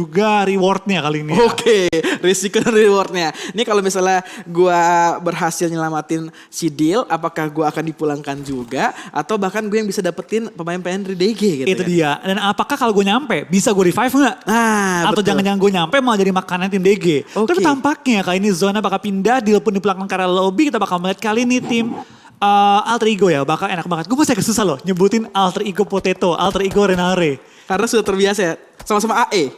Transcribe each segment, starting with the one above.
juga rewardnya kali ini. Oke, risiko dan rewardnya. Ini kalau misalnya gue berhasil nyelamatin si Deal, apakah gue akan dipulangkan juga? Atau bahkan gue yang bisa dapetin pemain-pemain dari DG gitu. Itu dia. Dan apakah kalau gue nyampe bisa gue revive nggak? Nah, Atau jangan-jangan gue nyampe mau jadi makanan tim DG. Tapi tampaknya kali ini zona bakal pindah, Deal pun dipulangkan karena lobby. Kita bakal melihat kali ini tim alter ego ya, bakal enak banget. Gue masih agak susah loh nyebutin alter ego Potato, alter ego Renare. Karena sudah terbiasa ya, sama-sama AE.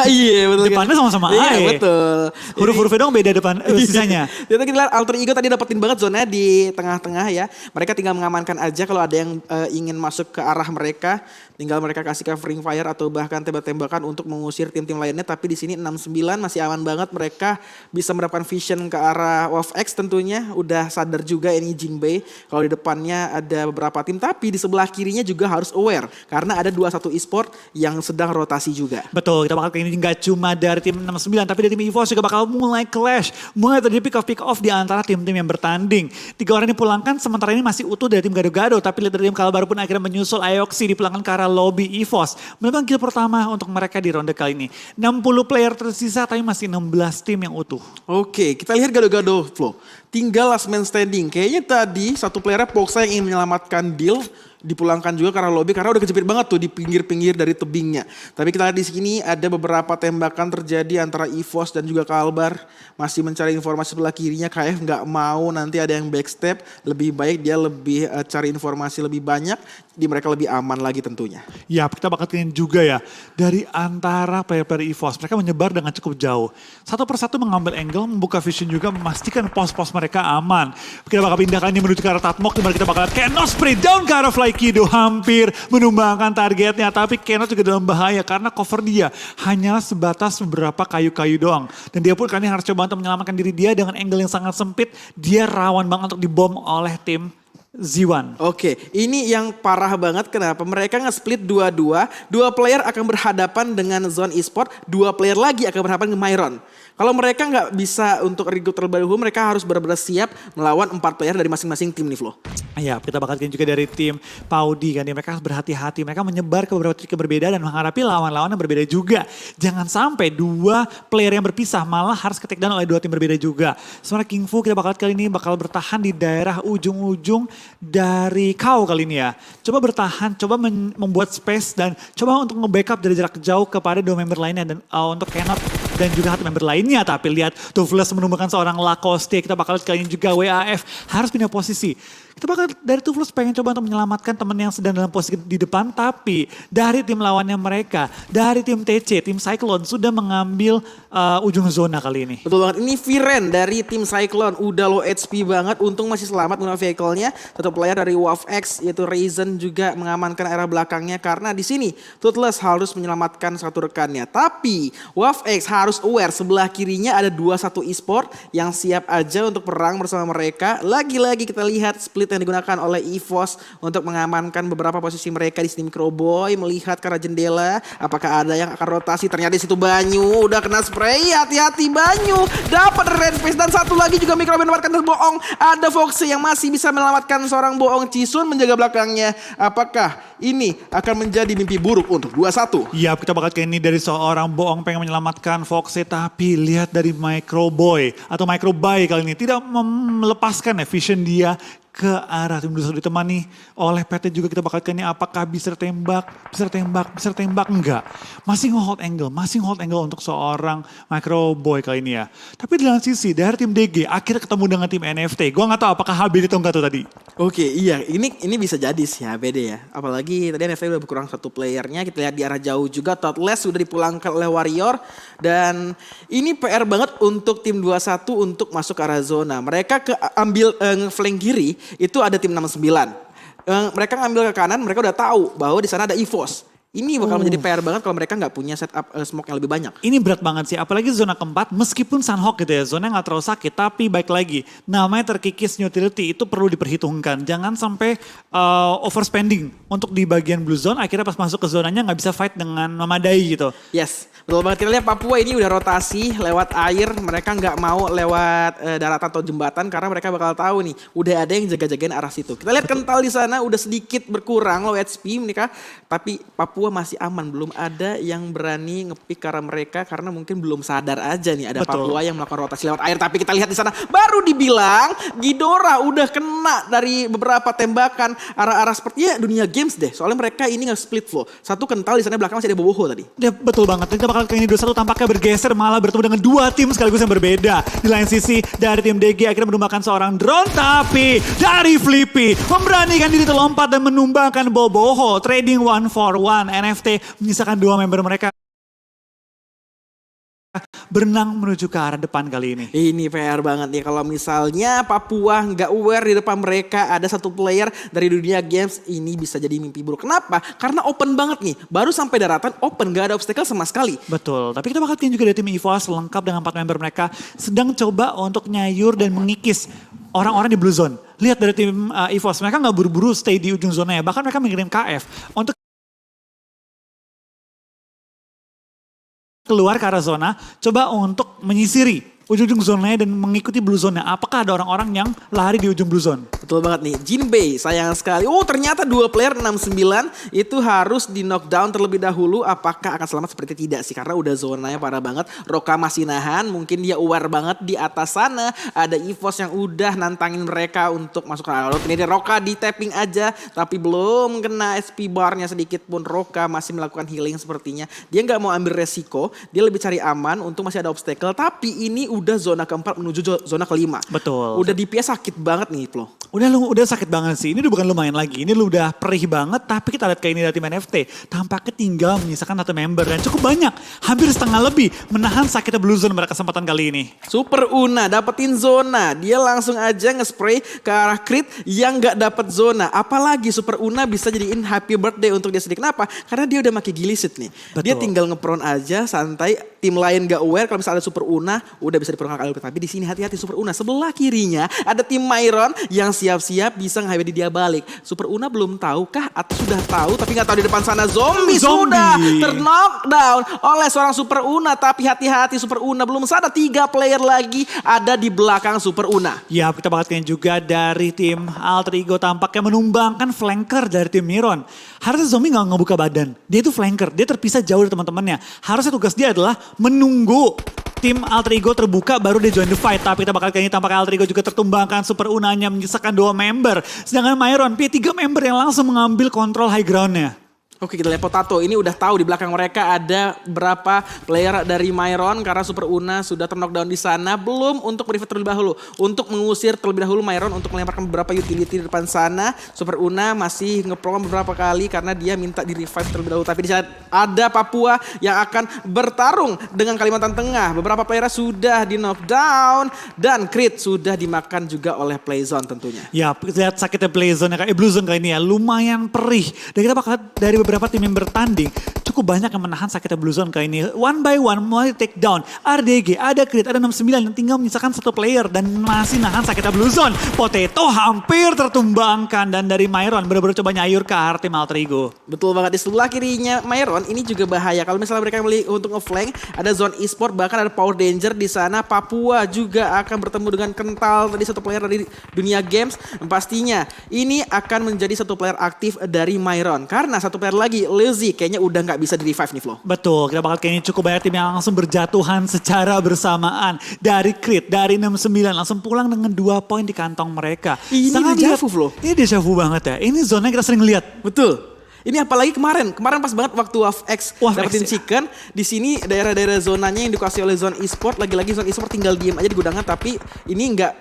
Iya betul. Depannya sama-sama AE. Iya betul. Huruf-hurufnya dong beda depan sisanya. Jadi kita lihat alter ego tadi dapetin banget zona di tengah-tengah ya. Mereka tinggal mengamankan aja kalau ada yang ingin masuk ke arah mereka. Tinggal mereka kasih covering fire atau bahkan tembak-tembakan untuk mengusir tim-tim lainnya. Tapi di sini 6-9 masih aman banget. Mereka bisa mendapatkan vision ke arah Wolf X tentunya. Udah sadar juga ini Jinbei. Kalau di depannya ada beberapa tim. Tapi di sebelah kirinya juga harus aware. Karena ada 2-1 e-sport yang sedang rotasi juga. Betul, kita bakal ini gak cuma dari tim 69 tapi dari tim EVOS juga bakal mulai clash. Mulai terjadi pick off di antara tim-tim yang bertanding. 3 orang dipulangkan sementara ini masih utuh dari tim Gado-Gado. Tapi lihat dari tim Kalbar pun akhirnya menyusul Aoxi dipulangkan ke arah lobby EVOS. Melakukan kill pertama untuk mereka di ronde kali ini. 60 player tersisa tapi masih 16 tim yang utuh. Oke, kita lihat Gado-Gado Flow. Tinggal last man standing. Kayaknya tadi satu playernya Poksa yang ingin menyelamatkan Deal. Dipulangkan juga karena lobby karena udah kejepit banget tuh di pinggir-pinggir dari tebingnya. Tapi kita lihat di sini ada beberapa tembakan terjadi antara EVOS dan juga Kalbar. Masih mencari informasi sebelah kirinya. KF nggak mau nanti ada yang backstep. Lebih baik dia lebih cari informasi lebih banyak. Di mereka lebih aman lagi tentunya. Ya kita bakal lihat juga ya. Dari antara player-player EVOS mereka menyebar dengan cukup jauh. Satu persatu mengambil angle, membuka vision juga, memastikan pos-pos mereka aman. Kita bakal pindahkan ini menuju ke arah Tatmok. Dimana kita bakal lihat Kenos spray down ke arah Fly Kido hampir menumbangkan targetnya. Tapi Kenos juga dalam bahaya karena cover dia hanyalah sebatas beberapa kayu-kayu doang. Dan dia pun kali ini harus coba untuk menyelamatkan diri dia dengan angle yang sangat sempit. Dia rawan banget untuk dibom oleh tim Z1. Oke, ini yang parah banget kenapa mereka nge-split 2-2. 2 player akan berhadapan dengan Zone Esport, 2 player lagi akan berhadapan dengan Myron. Kalau mereka nggak bisa untuk regroup terlebih dahulu, mereka harus benar-benar siap melawan 4 player dari masing-masing tim nih Flo. Ya, kita bakal lihat juga dari tim Paudi kan. Mereka harus berhati-hati, mereka menyebar ke beberapa titik yang berbeda dan menghadapi lawan-lawan yang berbeda juga. Jangan sampai 2 player yang berpisah malah harus ke-take down oleh 2 tim berbeda juga. Sementara King Fu kita bakal kali ini bakal bertahan di daerah ujung-ujung dari Kau kali ini ya. Coba bertahan, coba membuat space dan coba untuk nge-backup dari jarak jauh kepada 2 member lainnya dan untuk Kenot dan juga 1 member lainnya. Tapi lihat Tufles menemukan seorang Lacoste. Kita bakal kali ini juga WAF harus pindah posisi. Kita bakal dari Tufles pengen coba untuk menyelamatkan teman yang sedang dalam posisi di depan. Tapi dari tim lawannya mereka, dari tim TC, tim Cyclone sudah mengambil ujung zona kali ini. Betul banget, ini Viren dari tim Cyclone. Udah low HP banget, untung masih selamat menggunakan vehicle-nya. Satu player dari Wolf X yaitu Raizen juga mengamankan area belakangnya. Karena di sini Toothless harus menyelamatkan satu rekannya. Tapi Wolf X harus aware sebelah kirinya ada 2-1 e-sport yang siap aja untuk perang bersama mereka. Lagi-lagi kita lihat split yang digunakan oleh EVOS untuk mengamankan beberapa posisi mereka di sini. Microboy melihat ke arah jendela, apakah ada yang akan rotasi? Ternyata di situ Banyu udah kena spray. Hati-hati Banyu dapat red face dan satu lagi juga Microboy mendapatkan bohong. Ada Foxy yang masih bisa menyelamatkan seorang bohong. Cisun menjaga belakangnya. Apakah ini akan menjadi mimpi buruk untuk 2-1? Ya, kita bakal kayak ini dari seorang bohong pengen menyelamatkan Foxy, tapi lihat dari Microboy atau Microboy kali ini tidak melepaskan ya vision dia ke arah tim Dusel ditemani oleh PT juga. Kita bakal ini apakah bisa tembak enggak. Masih nge-hold angle untuk seorang Microboy kali ini ya. Tapi di lain sisi dari tim DG akhirnya ketemu dengan tim NFT. Gua nggak tahu apakah HBD atau enggak tuh tadi. Oke, iya ini bisa jadi sih HBD ya. Apalagi tadi NFT udah berkurang 1 playernya. Kita lihat di arah jauh juga Toothless sudah dipulangkan oleh Warrior. Dan ini PR banget untuk tim 21 untuk masuk ke arah zona. Mereka ambil flank kiri. Itu ada tim 69. Mereka ngambil ke kanan, mereka udah tahu bahwa di sana ada EVOS. Ini bakal menjadi PR banget kalau mereka nggak punya setup smoke yang lebih banyak. Ini berat banget sih, apalagi zona keempat meskipun Sunhawk gitu ya, zona nggak terlalu sakit, tapi baik lagi namanya terkikis neutrality itu perlu diperhitungkan. Jangan sampai overspending untuk di bagian blue zone, akhirnya pas masuk ke zonanya nggak bisa fight dengan memadai gitu. Yes, betul banget. Kita lihat Papua ini udah rotasi lewat air, mereka nggak mau lewat daratan atau jembatan karena mereka bakal tahu nih, udah ada yang jaga-jagain arah situ. Kita lihat kental di sana udah sedikit berkurang low HP mereka, tapi Papua Papua masih aman, belum ada yang berani ngepick ke arah mereka karena mungkin belum sadar aja nih ada Betul. Papua yang melakukan rotasi lewat air. Tapi kita lihat di sana baru dibilang Ghidorah udah kena dari beberapa tembakan arah-arah sepertinya dunia games deh. Soalnya mereka ini nge-split flow. Satu kental di sana belakang masih ada Boboho tadi. Ya betul banget. Kita bakal kali ini 2-1 tampaknya bergeser malah bertemu dengan dua tim sekaligus yang berbeda. Di lain sisi dari tim DG akhirnya menumbangkan seorang drone, tapi dari Flippy memberanikan diri terlompat dan menumbangkan Boboho. Trading 1-for-1 NFT menyisakan dua member mereka berenang menuju ke arah depan kali ini. Ini PR banget nih kalau misalnya Papua nggak aware di depan mereka ada satu player dari dunia games, ini bisa jadi mimpi buruk. Kenapa? Karena open banget nih. Baru sampai daratan open, gak ada obstacle sama sekali. Betul, tapi kita bakal lihat juga dari tim EVOS lengkap dengan 4 member mereka sedang coba untuk nyayur dan mengikis orang-orang di blue zone. Lihat dari tim EVOS, mereka nggak buru-buru stay di ujung zona ya, bahkan mereka mengirim KF untuk keluar ke arah zona, coba untuk menyisiri ujung-ujung zonanya dan mengikuti blue zone-nya. Apakah ada orang-orang yang lari di ujung blue zone? Betul banget nih, Jinbei sayang sekali. Oh ternyata dua player 69 itu harus di knockdown terlebih dahulu. Apakah akan selamat? Seperti tidak sih, karena udah zonanya parah banget. Roka masih nahan, mungkin dia aware banget di atas sana. Ada EVOS yang udah nantangin mereka untuk masuk ke arah. Ini Roka di tapping aja, tapi belum kena SP bar-nya sedikit pun. Roka masih melakukan healing sepertinya. Dia nggak mau ambil resiko, dia lebih cari aman untuk masih ada obstacle. Tapi ini udah zona keempat menuju zona kelima. Betul. Udah DPS sakit banget nih Plo. Udah sakit banget sih. Ini udah bukan lumayan lagi. Ini lu udah perih banget. Tapi kita lihat kayak ini dari tim NFT. Tampaknya tinggal menyisakan 1 member. Dan cukup banyak. Hampir setengah lebih. Menahan sakitnya blue zone pada kesempatan kali ini. Super Una dapetin zona. Dia langsung aja nge-spray ke arah crit yang gak dapet zona. Apalagi Super Una bisa jadiin happy birthday untuk dia sendiri. Kenapa? Karena dia udah pakai gilisit nih. Betul. Dia tinggal nge-prone aja santai. Tim lain gak aware kalau misalnya ada Super Una udah bisa diperlukan kali. Tapi di sini hati-hati Super Una. Sebelah kirinya ada tim Myron yang siap-siap bisa nge-HWD dia balik. Super Una belum tahu kah atau sudah tahu tapi gak tahu di depan sana zombie. Sudah ter-knockdown oleh seorang Super Una. Tapi hati-hati Super Una belum sadar 3 player lagi ada di belakang Super Una. Ya kita bakal lihat juga dari tim Alter Ego tampaknya menumbangkan flanker dari tim Myron. Harusnya zombie gak ngebuka badan. Dia itu flanker, dia terpisah jauh dari teman-temannya. Harusnya tugas dia adalah menunggu tim Alter Ego terbuka baru dia join the fight. Tapi kita bakal kayaknya tampaknya Alter Ego juga tertumbangkan. Super Unanya menyisakan 2 member. Sedangkan Myron P3 member yang langsung mengambil kontrol high ground-nya. Oke kita lihat Potato, ini udah tahu di belakang mereka ada berapa player dari Myron karena Super Una sudah ter-knockdown di sana. Belum untuk revive terlebih dahulu, untuk mengusir terlebih dahulu Myron untuk melemparkan beberapa utility di depan sana. Super Una masih nge-program beberapa kali karena dia minta di revive terlebih dahulu. Tapi di sana ada Papua yang akan bertarung dengan Kalimantan Tengah. Beberapa player sudah di knockdown dan crit sudah dimakan juga oleh Playzone tentunya. Ya lihat sakitnya Playzone Blue Zone kali ini ya lumayan perih. Dan kita bakal dari beberapa tim yang bertanding cukup banyak yang menahan sakitnya Blue Zone kali ini. One by one mulai take down. RDG, ada crit, ada 69 yang tinggal menyisakan 1 player dan masih nahan sakitnya Blue Zone. Potato hampir tertumbangkan dan dari Myron benar-benar coba nyayur ke arah tim Alter Ego. Betul banget, di sebelah kirinya Myron ini juga bahaya. Kalau misalnya mereka milih untuk nge-flank, ada zone e-sport, bahkan ada Power Danger di sana. Papua juga akan bertemu dengan kental tadi 1 player dari dunia games. Pastinya ini akan menjadi 1 player aktif dari Myron. Karena 1 player lagi, Lazy kayaknya udah nggak bisa di revive nih Flo. Betul, kita bakal kayaknya cukup banyak tim yang langsung berjatuhan secara bersamaan. Dari crit, dari 69 langsung pulang dengan 2 poin di kantong mereka. Ini deja vu Flo. Ini deja vu banget ya, ini zona yang kita sering lihat. Betul. Ini apalagi kemarin pas banget waktu WAFX dapetin chicken. Di sini daerah-daerah zonanya yang dikuasai oleh zone e-sport. Lagi-lagi zone e-sport tinggal diem aja di gudangan. Tapi ini nggak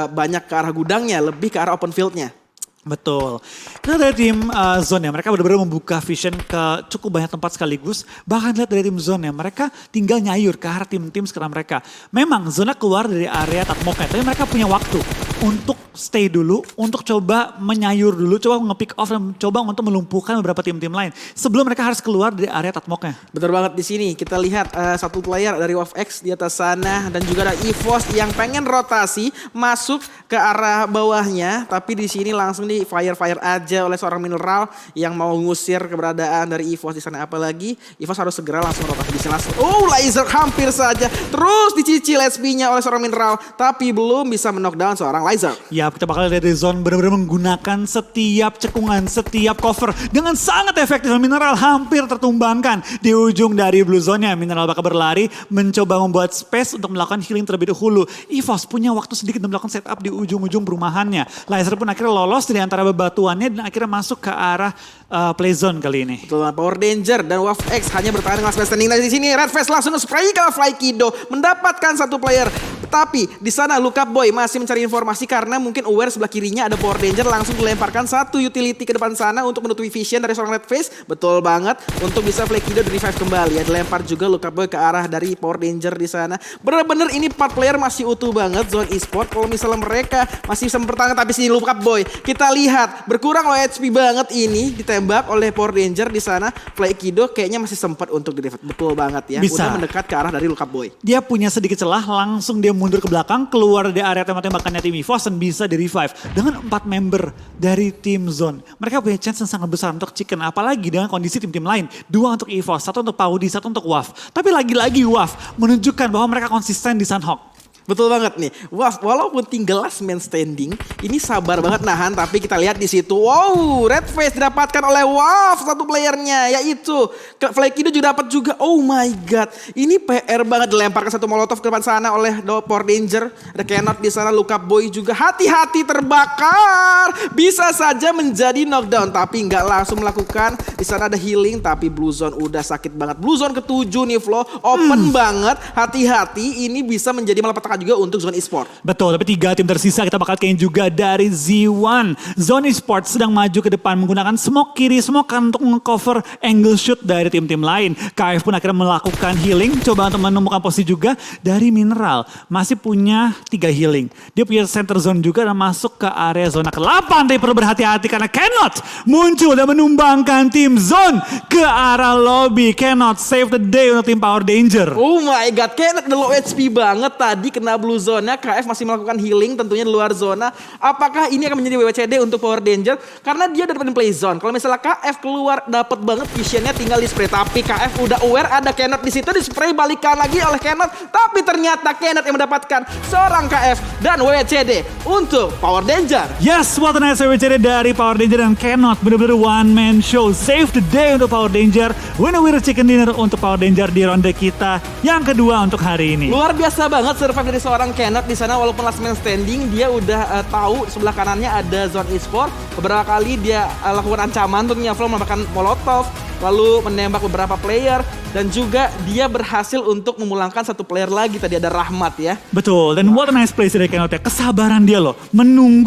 banyak ke arah gudangnya, lebih ke arah open fieldnya. Betul. Kita dari tim Zone ya, mereka benar-benar membuka vision ke cukup banyak tempat sekaligus. Bahkan lihat dari tim Zone ya, mereka tinggal nyayur ke arah tim-tim sekarang mereka. Memang zona keluar dari area Tatmoknya, tapi mereka punya waktu untuk stay dulu, untuk coba menyayur dulu, coba nge-pick off dan coba untuk melumpuhkan beberapa tim-tim lain. Sebelum mereka harus keluar dari area Tatmoknya. Betul banget, di sini kita lihat 1 player dari WAFX di atas sana dan juga ada EVOS yang pengen rotasi masuk ke arah bawahnya, tapi di sini langsung nih fire aja oleh seorang Mineral yang mau ngusir keberadaan dari EVOS di sana. Apalagi EVOS harus segera langsung rotasi bisa langsung. Laser hampir saja terus dicicil SP-nya oleh seorang Mineral, tapi belum bisa knockdown seorang Laser. Ya, kita bakal lihat dari Zone benar-benar menggunakan setiap cekungan, setiap cover dengan sangat efektif. Mineral hampir tertumbangkan di ujung dari blue zone-nya. Mineral bakal berlari mencoba membuat space untuk melakukan healing terlebih dahulu. EVOS punya waktu sedikit untuk melakukan setup di ujung-ujung perumahannya. Laser pun akhirnya lolos dari antara bebatuannya dan akhirnya masuk ke arah play zone kali ini. Betul, Power Danger dan WAF X hanya bertahan dengan space standing dari sini. Red Face langsung spray ke Fly Kido, mendapatkan satu player. Tapi di sana Lookup Boy masih mencari informasi karena mungkin aware sebelah kirinya ada Power Danger, langsung dilemparkan satu utility ke depan sana untuk menutupi vision dari seorang Red Face. Betul banget untuk bisa Fly Kido di revive kembali. Ya, dilempar juga Lookup Boy ke arah dari Power Danger di sana. Bener-bener ini 4 player masih utuh banget Zone Esport. Kalau misalnya mereka masih bisa bertahan, tapi si Lookup Boy kita lihat berkurang low HP banget ini, ditembak oleh Power Danger di sana. Fly Kido kayaknya masih sempat untuk di revive. Betul banget ya. Bisa. Udah mendekat ke arah dari Lookup Boy. Dia punya sedikit celah, langsung dia mundur ke belakang, keluar dari area tembak-tembakannya tim EVOS dan bisa di-revive. Dengan 4 member dari tim Zone, mereka punya chance yang sangat besar untuk chicken. Apalagi dengan kondisi tim-tim lain. 2 untuk EVOS, 1 untuk Paudi, 1 untuk WAF. Tapi lagi-lagi WAF menunjukkan bahwa mereka konsisten di Sunhawk. Betul banget nih. WAF walaupun tinggal last man standing, ini sabar banget nahan, tapi kita lihat di situ. Wow, Red Face didapatkan oleh WAF satu playernya, yaitu Fly Kido juga dapat juga. Oh my god. Ini PR banget, dilemparkan satu molotov ke depan sana oleh Power Danger. Ada Cannot di sana, Lookup Boy juga hati-hati terbakar. Bisa saja menjadi knockdown tapi nggak langsung melakukan. Di sana ada healing tapi Blue Zone udah sakit banget. Blue Zone ke-7 nih Flo, open banget. Hati-hati ini bisa menjadi malapetaka juga untuk Zone Esport. Betul, tapi 3 tim tersisa kita bakal kayaknya juga dari Z1. Zone Esport sedang maju ke depan menggunakan smoke kiri, smoke kanan untuk meng-cover angle shoot dari tim-tim lain. KF pun akhirnya melakukan healing, coba untuk menemukan posisi juga dari Mineral. Masih punya 3 healing. Dia punya center zone juga dan masuk ke area zona ke-8. Tapi perlu berhati-hati karena Cannot muncul dan menumbangkan tim Zone ke arah lobby. Cannot save the day untuk tim Power Danger. Oh my god, Cannot udah low HP banget tadi kena blue zona. KF masih melakukan healing tentunya di luar zona. Apakah ini akan menjadi WWCD untuk Power Danger? Karena dia dapat play zone. Kalau misalnya KF keluar dapat banget visionnya, tinggal di spray. Tapi KF udah aware ada Cannot di situ, di spray balikan lagi oleh Cannot. Tapi ternyata Cannot yang mendapatkan seorang KF dan WWCD untuk Power Danger. Yes, what a nice WWCD dari Power Danger dan Cannot. Benar-benar one man show. Save the day untuk Power Danger. Winner chicken dinner untuk Power Danger di ronde kita yang kedua untuk hari ini. Luar biasa banget survive dari seorang Cannot di sana, walaupun last man standing dia udah tahu sebelah kanannya ada Zone Esport. Beberapa kali dia lakukan ancaman untuk Nyaflo melakukan molotov, lalu menembak beberapa player dan juga dia berhasil untuk memulangkan satu player lagi, tadi ada Rahmat ya. Betul, dan what a nice play dari Cannot ya. Kesabaran dia loh menunggu